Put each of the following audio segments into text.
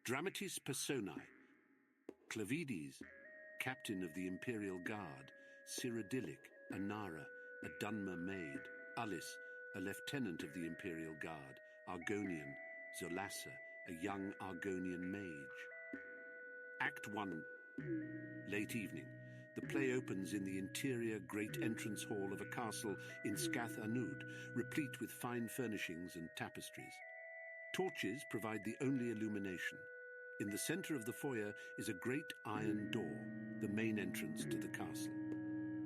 Dramatis personae. Clavides, captain of the Imperial Guard. Cyrodiilic, a Nara, a Dunmer maid. Alice, a lieutenant of the Imperial Guard. Argonian. Zolassa, a young Argonian mage. Act 1. Late evening. The play opens in the interior great entrance hall of a castle in Scath Anud, replete with fine furnishings and tapestries. Torches provide the only illumination. In the centre of the foyer is a great iron door, the main entrance to the castle.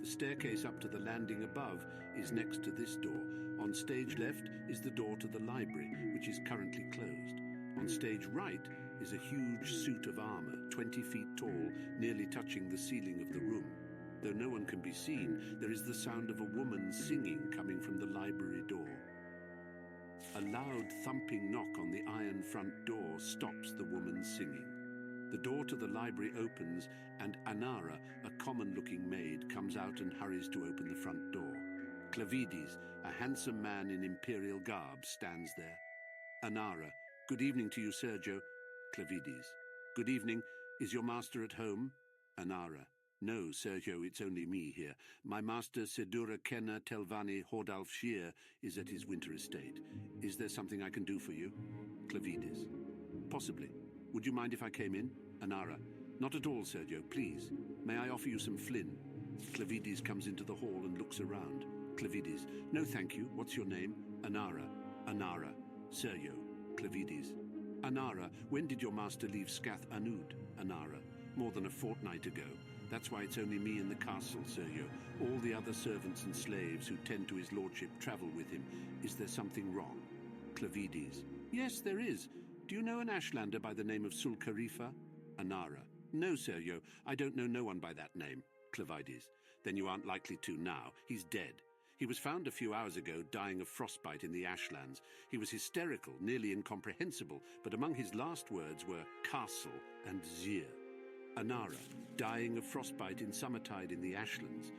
The staircase up to the landing above is next to this door. On stage left is the door to the library, which is currently closed. On stage right is a huge suit of armour, 20 feet tall, nearly touching the ceiling of the room. Though no one can be seen, there is the sound of a woman singing coming from the library door. A loud thumping knock on the iron front door stops the woman's singing. The door to the library opens, and Anara, a common-looking maid, comes out and hurries to open the front door. Clavides, a handsome man in imperial garb, stands there. Anara: "Good evening to you, Sergio." Clavides: "Good evening. Is your master at home?" Anara: "No, Sergio, it's only me here. My master Sedura Kenna Telvani Hordalf Shear is at his winter estate. Is there something I can do for you?" Clavides: "Possibly. Would you mind if I came in?" Anara: "Not at all, Sergio, please. May I offer you some flin?" Clavides comes into the hall and looks around. Clavides: "No, thank you. What's your name?" Anara: "Anara. Sergio." Clavides: "Anara, when did your master leave Scath Anud?" Anara: "More than a fortnight ago. That's why it's only me in the castle, Sergio. All the other servants and slaves who tend to his lordship travel with him. Is there something wrong?" Clavides: "Yes, there is. Do you know an Ashlander by the name of Sulcarifa?" Anara: "No, Sergio, I don't know no one by that name." Clavides: "Then you aren't likely to now. He's dead. He was found a few hours ago dying of frostbite in the Ashlands. He was hysterical, nearly incomprehensible, but among his last words were castle and Zir." Anara: "Dying of frostbite in summertide in the Ashlands.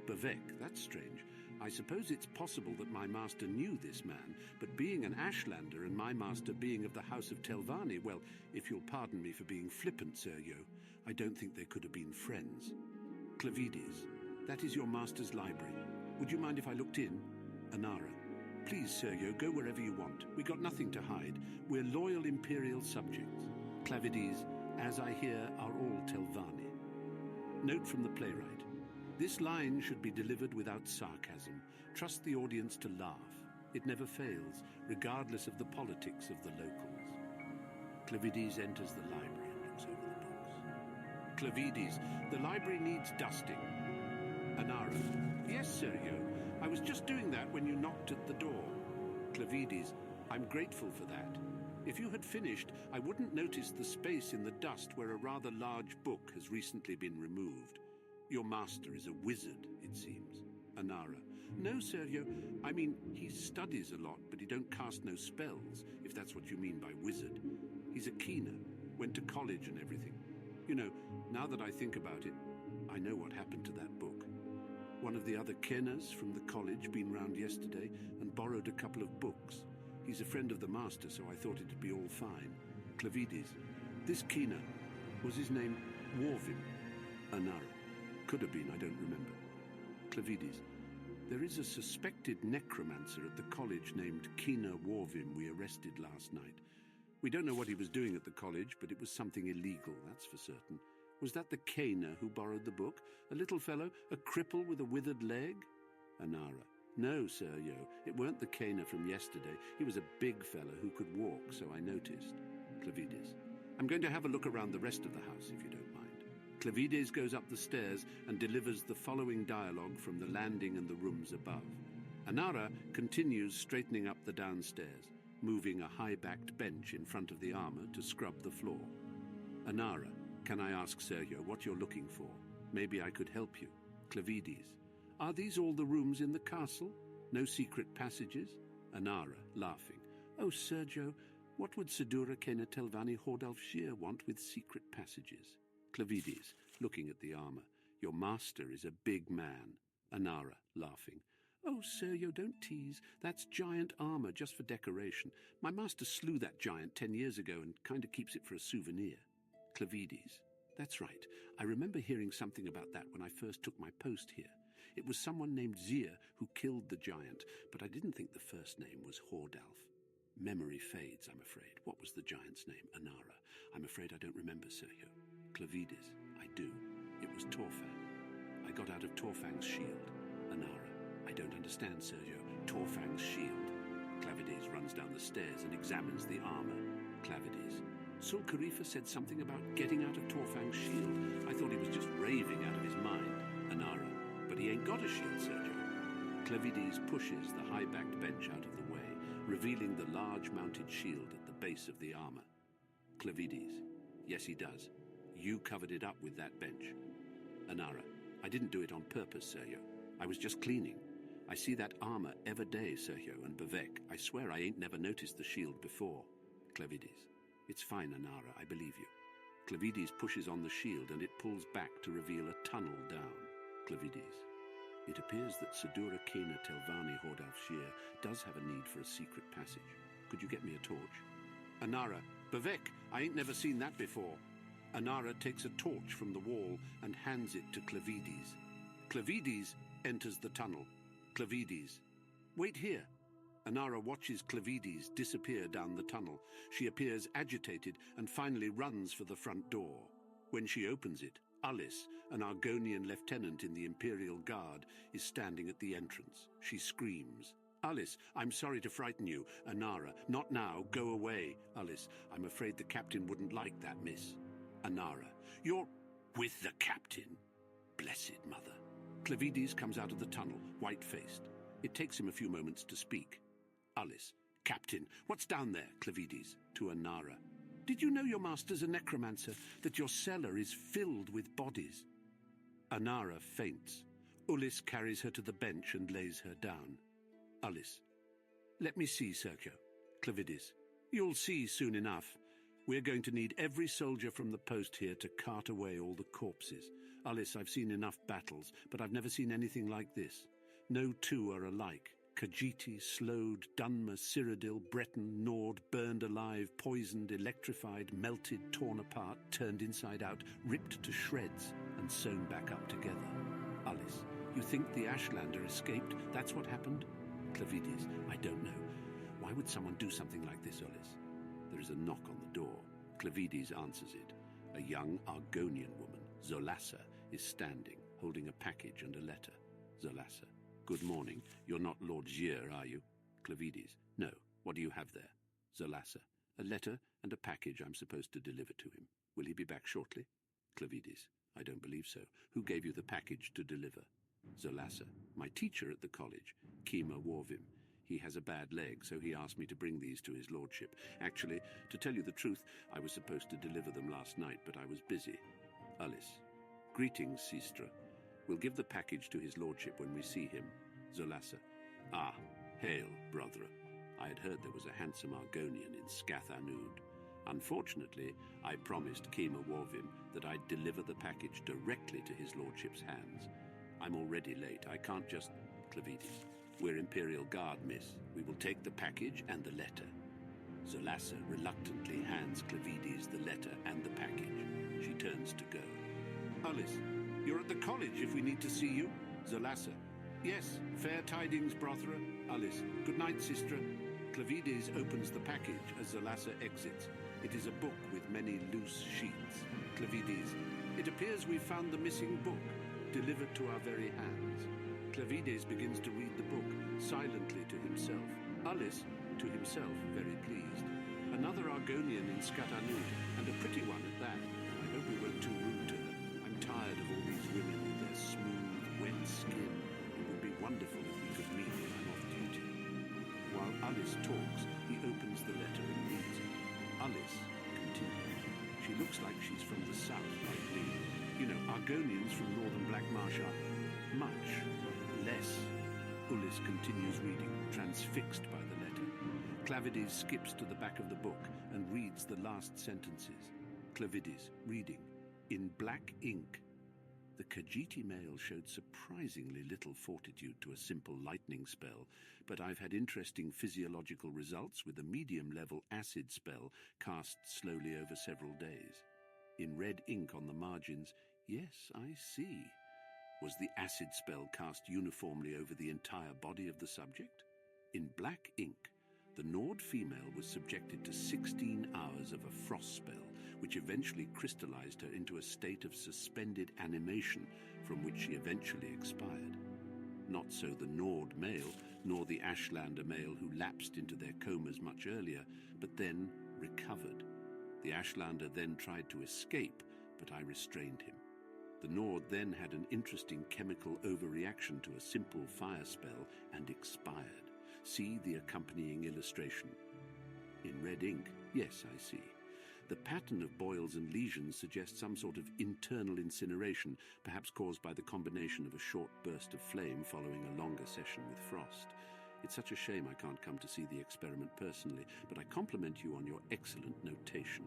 Bavek, that's strange. I suppose it's possible that my master knew this man, but being an Ashlander and my master being of the house of Telvani, well, if you'll pardon me for being flippant, Sergio, I don't think they could have been friends." Clavides: "That is your master's library. Would you mind if I looked in?" Anara: "Please, Sergio, go wherever you want. We got nothing to hide. We're loyal imperial subjects." Clavides: "As I hear, are all Telvani." Note from the playwright: this line should be delivered without sarcasm. Trust the audience to laugh. It never fails, regardless of the politics of the locals. Clavides enters the library and looks over the books. Clavides: "The library needs dusting." Anara: "Yes, Sergio. I was just doing that when you knocked at the door." Clavides: "I'm grateful for that. If you had finished, I wouldn't notice the space in the dust where a rather large book has recently been removed. Your master is a wizard, it seems." Anara: "No, Sergio. I mean, he studies a lot, but he don't cast no spells, if that's what you mean by wizard. He's a keener, went to college and everything. You know, now that I think about it, I know what happened to that book. One of the other Kenners from the college been round yesterday and borrowed a couple of books. He's a friend of the master, so I thought it'd be all fine." Clavides: "This Keener, was his name Warvin?" Anara: "Could have been, I don't remember." Clavides: "There is a suspected necromancer at the college named Keener Warvin we arrested last night. We don't know what he was doing at the college, but it was something illegal, that's for certain. Was that the Keener who borrowed the book? A little fellow, a cripple with a withered leg?" Anara: "No, Sergio, it weren't the Keener from yesterday. He was a big fellow who could walk, so I noticed." Clavides: "I'm going to have a look around the rest of the house, if you don't mind." Clavides goes up the stairs and delivers the following dialogue from the landing and the rooms above. Anara continues straightening up the downstairs, moving a high-backed bench in front of the armour to scrub the floor. Anara: "Can I ask, Sergio, what you're looking for? Maybe I could help you." Clavides: "Are these all the rooms in the castle? No secret passages?" Anara, laughing: "Oh, Sergio, what would Sedura Kena Telvani Hordalf Shear want with secret passages?" Clavides, looking at the armour: "Your master is a big man." Anara, laughing: Oh, Sergio, don't tease. That's giant armour just for decoration. My master slew that giant 10 years ago and kind of keeps it for a souvenir. Clavides. That's right. I remember hearing something about that when I first took my post here. It was someone named Zir who killed the giant, but I didn't think the first name was Hordalf. Memory fades, I'm afraid. What was the giant's name? Anara. I'm afraid I don't remember, Sergio. Clavides. I do. It was Torfang. I got out of Torfang's shield. Anara. I don't understand, Sergio. Torfang's shield. Clavides runs down the stairs and examines the armour. Clavides. Sul Kharifa said something about getting out of Torfang's shield. I thought he was just raving out of his mind. Anara. But he ain't got a shield, Sergio. Clavides pushes the high-backed bench out of the way, revealing the large mounted shield at the base of the armour. Clavides. Yes, he does. You covered it up with that bench. Anara. I didn't do it on purpose, Sergio. I was just cleaning. I see that armour every day, Sergio and Bavek. I swear I ain't never noticed the shield before. Clavides. It's fine, Anara, I believe you. Clavides pushes on the shield and it pulls back to reveal a tunnel down. Clavides. It appears that Sedura Kena Telvani Hordalfshir does have a need for a secret passage. Could you get me a torch? Anara. Bavek, I ain't never seen that before. Anara takes a torch from the wall and hands it to Clavides. Clavides enters the tunnel. Clavides. Wait here. Anara watches Clavides disappear down the tunnel. She appears agitated and finally runs for the front door. When she opens it, Alice, an Argonian lieutenant in the Imperial Guard, is standing at the entrance. She screams. Alice, I'm sorry to frighten you. Anara, not now, go away. Alice, I'm afraid the captain wouldn't like that, miss. Anara, you're with the captain? Blessed mother. Clavides comes out of the tunnel, white-faced. It takes him a few moments to speak. Alice, Captain, what's down there? Clavides, to Anara. Did you know your master's a necromancer, that your cellar is filled with bodies? Anara faints. Ulis carries her to the bench and lays her down. Alice, let me see, Sergio. Clavides, you'll see soon enough. We're going to need every soldier from the post here to cart away all the corpses. Alice, I've seen enough battles, but I've never seen anything like this. No two are alike. Khajiiti, Slode, Dunmer, Cyrodiil, Breton, Nord, burned alive, poisoned, electrified, melted, torn apart, turned inside out, ripped to shreds, and sewn back up together. Alice, you think the Ashlander escaped? That's what happened? Clavides, I don't know. Why would someone do something like this, Alice? There is a knock on the door. Clavides answers it. A young Argonian woman, Zolassa, is standing, holding a package and a letter. Zolassa. Good morning. You're not Lord Gier, are you? Clavides. No. What do you have there? Zolassa. A letter and a package I'm supposed to deliver to him. Will he be back shortly? Clavides. I don't believe so. Who gave you the package to deliver? Zolassa. My teacher at the college, Kima Warvim. He has a bad leg, so he asked me to bring these to his lordship. Actually, to tell you the truth, I was supposed to deliver them last night, but I was busy. Alice. Greetings, Sistra. We'll give the package to his lordship when we see him. Zolassa. Ah, hail, brother. I had heard there was a handsome Argonian in Skathanud. Unfortunately, I promised Kima Warvim that I'd deliver the package directly to his lordship's hands. I'm already late. I can't just... Clavides. We're Imperial Guard, miss. We will take the package and the letter. Zolassa reluctantly hands Clavides the letter and the package. She turns to go. Alice, you're at the college if we need to see you. Zolassa. Yes, fair tidings, brother. Alice. Good night, sister. Clavides opens the package as Zolassa exits. It is a book with many loose sheets. Clavides. It appears we've found the missing book, delivered to our very hands. Clavides begins to read the book, silently to himself. Alice, to himself, very pleased. Another Argonian in Skatanud, and a pretty one at that. I hope we weren't too rude to her. I'm tired of all these women with their smooth, wet skin. It would be wonderful if we could meet when I'm off duty. While Alice talks, he opens the letter and reads it. Alice continues. She looks like she's from the south, like me. You know, Argonians from northern Black Marsh are much less. Ulis continues reading, transfixed by the letter. Clavides skips to the back of the book and reads the last sentences. Clavides, reading, in black ink. The Khajiiti male showed surprisingly little fortitude to a simple lightning spell, but I've had interesting physiological results with a medium-level acid spell cast slowly over several days. In red ink on the margins, yes, I see. Was the acid spell cast uniformly over the entire body of the subject? In black ink, the Nord female was subjected to 16 hours of a frost spell, which eventually crystallized her into a state of suspended animation from which she eventually expired. Not so the Nord male, nor the Ashlander male who lapsed into their comas much earlier, but then recovered. The Ashlander then tried to escape, but I restrained him. The Nord then had an interesting chemical overreaction to a simple fire spell and expired. See the accompanying illustration. In red ink, yes, I see. The pattern of boils and lesions suggests some sort of internal incineration, perhaps caused by the combination of a short burst of flame following a longer session with frost. It's such a shame I can't come to see the experiment personally, but I compliment you on your excellent notation.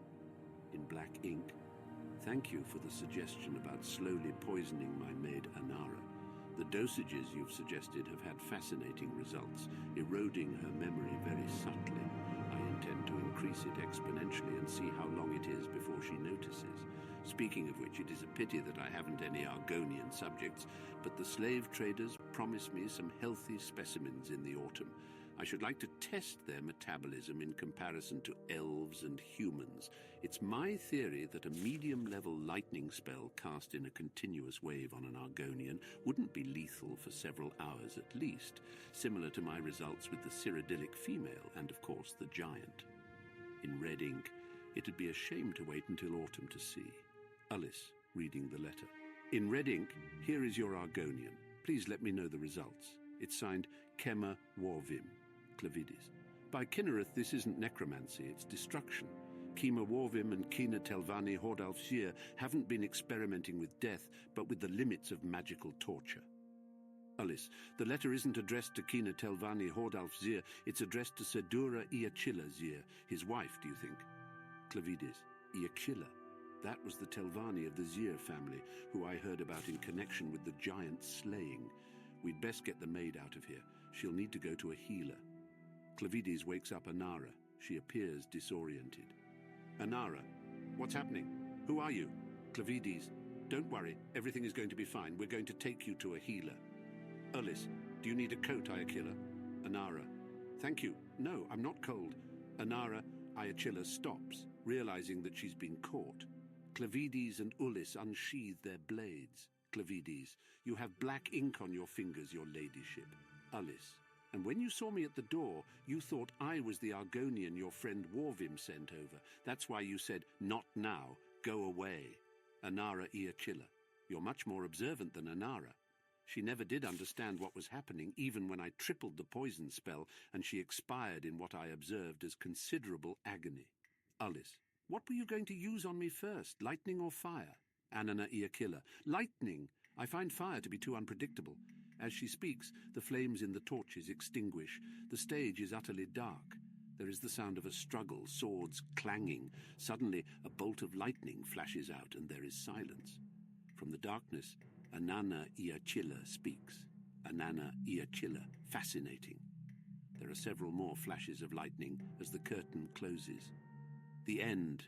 In black ink, thank you for the suggestion about slowly poisoning my maid Anara. The dosages you've suggested have had fascinating results, eroding her memory very subtly. I intend to increase it exponentially and see how long it is before she notices. Speaking of which, it is a pity that I haven't any Argonian subjects, but the slave traders promised me some healthy specimens in the autumn. I should like to test their metabolism in comparison to elves and humans. It's my theory that a medium-level lightning spell cast in a continuous wave on an Argonian wouldn't be lethal for several hours at least, similar to my results with the Cyrodiilic female and, of course, the giant. In red ink, it'd be a shame to wait until autumn to see. Alice, reading the letter. In red ink, here is your Argonian. Please let me know the results. It's signed Kema Warvim, Clavides. By Kinnereth, this isn't necromancy, it's destruction. Kema Warvim and Kina Telvanni Hordalfsir haven't been experimenting with death, but with the limits of magical torture. Alice, the letter isn't addressed to Kina Telvanni Hordalfsir, it's addressed to Sedura Iachilla Zir, his wife, do you think? Clavides, Iachilla. That was the Telvanni of the Zir family, who I heard about in connection with the giant slaying. We'd best get the maid out of here. She'll need to go to a healer. Clavides wakes up Anara. She appears disoriented. Anara, what's happening? Who are you? Clavides, don't worry. Everything is going to be fine. We're going to take you to a healer. Ulis, do you need a coat, Iachilla? Anara, thank you. No, I'm not cold. Anara, Iachilla stops, realizing that she's been caught. Clavides and Ulis unsheathe their blades. Clavides, you have black ink on your fingers, your ladyship. Ulis, and when you saw me at the door, you thought I was the Argonian your friend Warvim sent over. That's why you said, not now, go away. Anara Iachilla, you're much more observant than Anara. She never did understand what was happening, even when I tripled the poison spell, and she expired in what I observed as considerable agony. Ulis, what were you going to use on me first, lightning or fire? Anana Iachilla, lightning! I find fire to be too unpredictable. As she speaks, the flames in the torches extinguish. The stage is utterly dark. There is the sound of a struggle, swords clanging. Suddenly, a bolt of lightning flashes out, and there is silence. From the darkness, Anana Iachilla speaks. Anana Iachilla, fascinating. There are several more flashes of lightning as the curtain closes. The end,